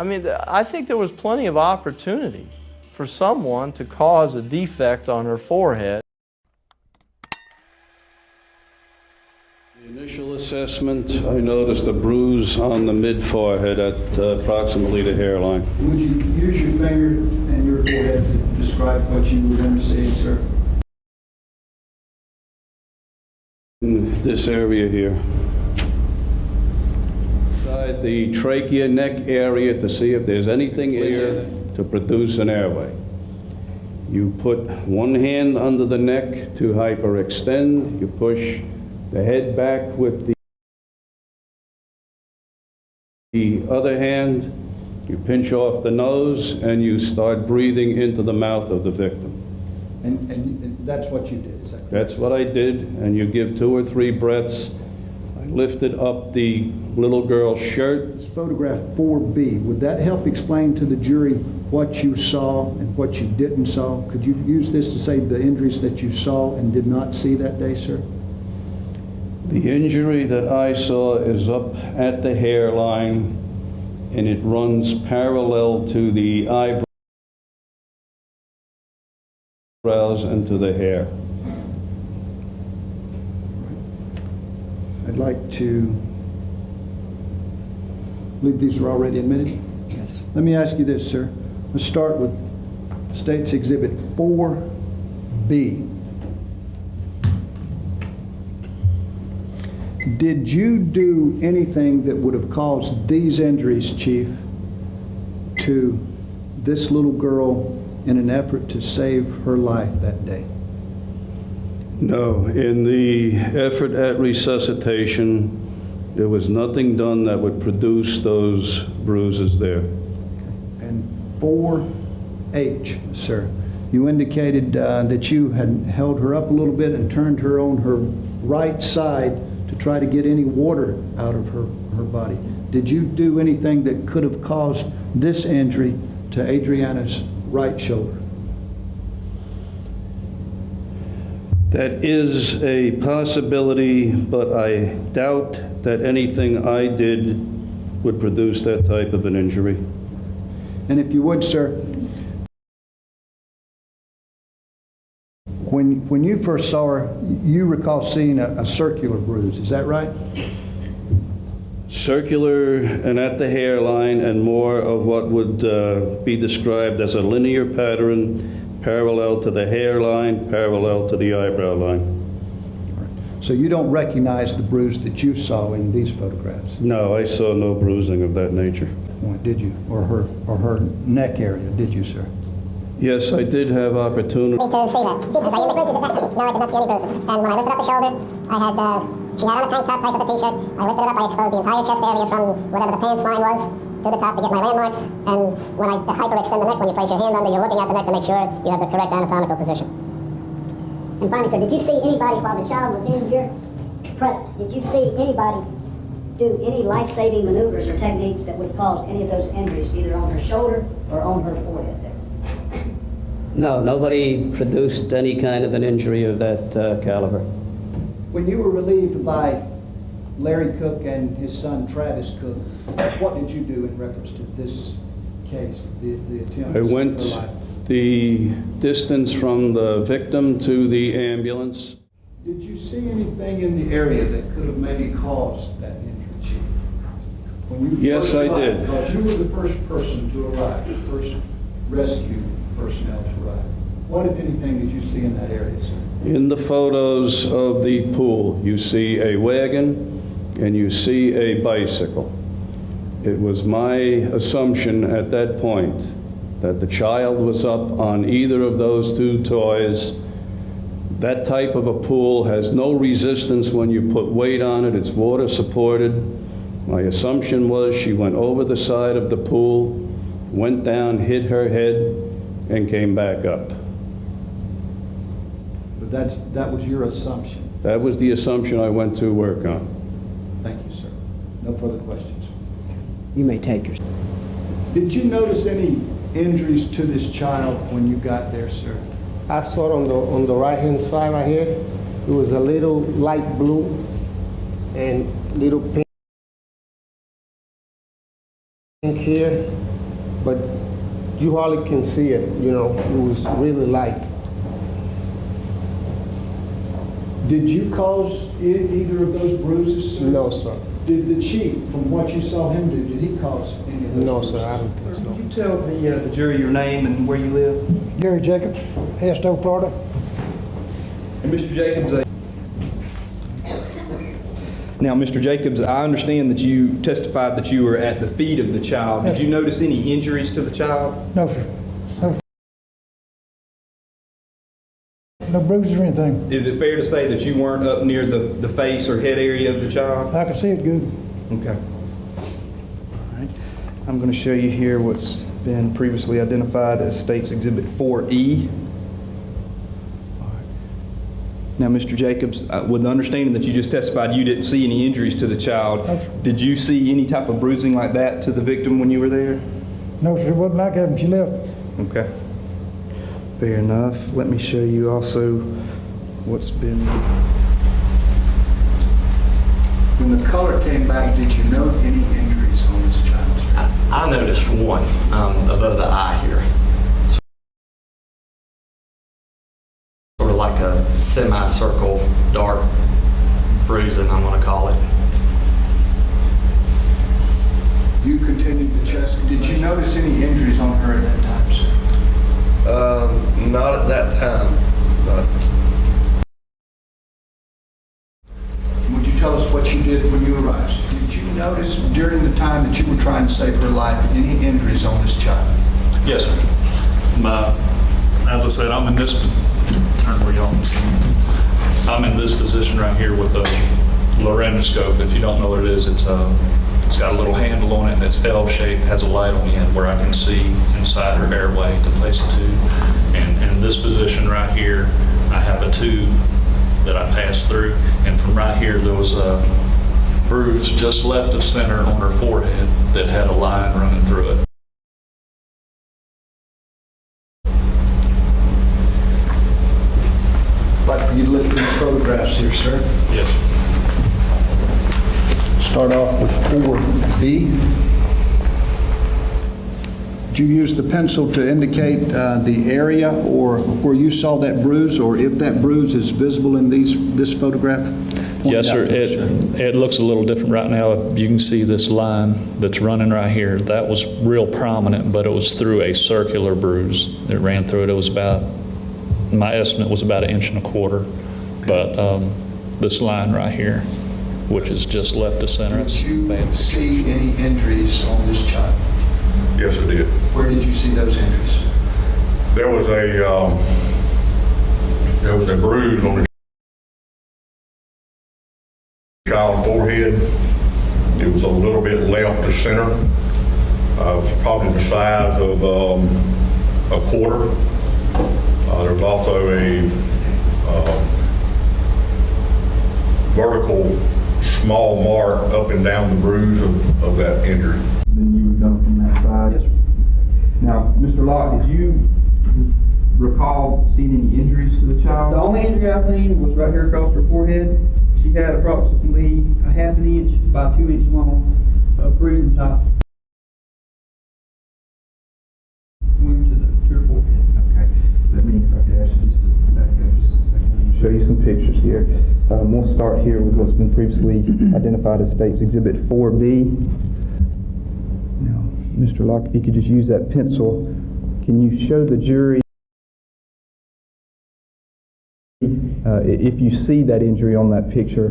I mean, I think there was plenty of opportunity for someone to cause a defect on her forehead. The initial assessment, I noticed a bruise on the mid-forehead at approximately the hairline. Would you use your finger and your forehead to describe what you were going to see, sir? In this area here. Inside the trachea neck area to see if there's anything here to produce an airway. You put one hand under the neck to hyperextend. You push the head back with the other hand. You pinch off the nose and you start breathing into the mouth of the victim. And that's what you did, is that correct? That's what I did, and you give 2 or 3 breaths. I lifted up the little girl's shirt. It's photograph 4B. Would that help explain to the jury what you saw and what you didn't saw? Could you use this to say the injuries that you saw and did not see that day, sir? The injury that I saw is up at the hairline, and it runs parallel to the eyebrows and to the hair. I'd like to believe these are already admitted. Yes. Let me ask you this, sir. Let's start with State's Exhibit 4B. Did you do anything that would have caused these injuries, Chief, to this little girl in an effort to save her life that day? No, in the effort at resuscitation, there was nothing done that would produce those bruises there. And 4H, sir, you indicated that you had held her up a little bit and turned her on her right side to try to get any water out of her body. Did you do anything that could have caused this injury to Adrianna's right shoulder? That is a possibility, but I doubt that anything I did would produce that type of an injury. And if you would, sir, when you first saw her, you recall seeing a circular bruise, is that right? Circular and at the hairline, and more of what would be described as a linear pattern, parallel to the hairline, parallel to the eyebrow line. So you don't recognize the bruise that you saw in these photographs? No, I saw no bruising of that nature. Did you? Or her neck area, did you, sir? Yes, I did have opportunity. To see that. Did you see any bruises at that point? No, I did not see any bruises. And when I lifted up the shoulder, I had, she had on a tank top type of a t-shirt. I lifted it up, I exposed the entire chest area from whatever the pants line was to the top to get my landmarks. And when I hyperextend the neck, when you place your hand under, you're looking at the neck to make sure you have the correct anatomical position. And finally, sir, did you see anybody while the child was in your presence? Did you see anybody do any life-saving maneuvers or techniques that would cause any of those injuries, either on her shoulder or on her forehead there? No, nobody produced any kind of an injury of that caliber. When you were relieved by Larry Cook and his son Travis Cook, what did you do in reference to this case, the attempt I to went save her life? the distance from the victim to the ambulance. Did you see anything in the area that could have maybe caused that injury, Chief? When you Yes, first I arrived, did. Because you were the first person to arrive, the first rescue personnel to arrive. What, if anything, did you see in that area, sir? In the photos of the pool, you see a wagon and you see a bicycle. It was my assumption at that point that the child was up on either of those 2 toys. That type of a pool has no resistance when you put weight on it. It's water supported. My assumption was she went over the side of the pool, went down, hit her head, and came back up. But that was your assumption. That was the assumption I went to work on. Thank you, sir. No further questions. You may take your... Did you notice any injuries to this child when you got there, sir? I saw it on the right-hand side right here. It was a little light blue and little pink here. but you hardly can see it, you know, it was really light. Did you cause either of those bruises, sir? No, sir. Did the chief, from what you saw him do, did he cause any of those No, bruises? sir, I don't think so. Could you tell the jury your name and where you live? Gary Jacobs, Esto, Florida. And Mr. Jacobs, now, Mr. Jacobs, I understand that you testified that you were at the feet of the child. Did you notice any injuries to the child? No, sir. No bruises or anything. Is it fair to say that you weren't up near the face or head area of the child? I can see it good. Okay. All right. I'm going to show you here what's been previously identified as State's Exhibit 4E. All right. Now, Mr. Jacobs, with the understanding that you just testified you didn't see any injuries to the child, No, sir. did you see any type of bruising like that to the victim when you were there? No, sir, it wasn't like that when she left. Okay. Fair enough. Let me show you also what's been... When the color came back, did you note any injuries on this child? I noticed one above the eye here. Sort of like a semicircle dark bruising, I'm going to call it. You continued the chest. Did you notice any injuries on her at that time, sir? Not at that time. But Would you tell us what you did when you arrived? Did you notice during the time that you were trying to save her life any injuries on this child? Yes, sir. As I said, I'm in this, turn where y'all can see. I'm in this position right here with a laryngoscope. If you don't know what it is, it's got a little handle on it and it's L-shaped, has a light on the end where I can see inside her airway to place a tube. And in this position right here, I have a tube that I pass through. And from right here, there was a bruise just left of center on her forehead that had a line running through it. I'd like for you to look at these photographs here, sir. Yes, sir. Start off with 4B. Did you use the pencil to indicate the area or where you saw that bruise, or if that bruise is visible in this photograph? Point Yes, it sir. out to us, It looks a little different right now. You can see this line that's running right here. That was real prominent, but it was through a circular bruise. It ran through it. It was about, my estimate was about 1.25 inches. But this line right here, which is just left of center, Did it's you bad. see any injuries on this child? Yes, I did. Where did you see those injuries? There was a bruise on the child's forehead. It was a little bit left to center. It was probably the size of a quarter. There was also a vertical small mark up and down the bruise of that injury. Then you were done from that side? Yes, sir. Now, Mr. Locke, did you recall seeing any injuries to the child? The only injury I seen was right here across her forehead. She had approximately a 1/2 inch by 2 inch long bruising top. Wound to her forehead. Okay. Let me, if I could ask you just to back up just a second. Show you some pictures here. We'll start here with what's been previously identified as State's Exhibit 4B. Now, Mr. Locke, if you could just use that pencil, can you show the jury if you see that injury on that picture?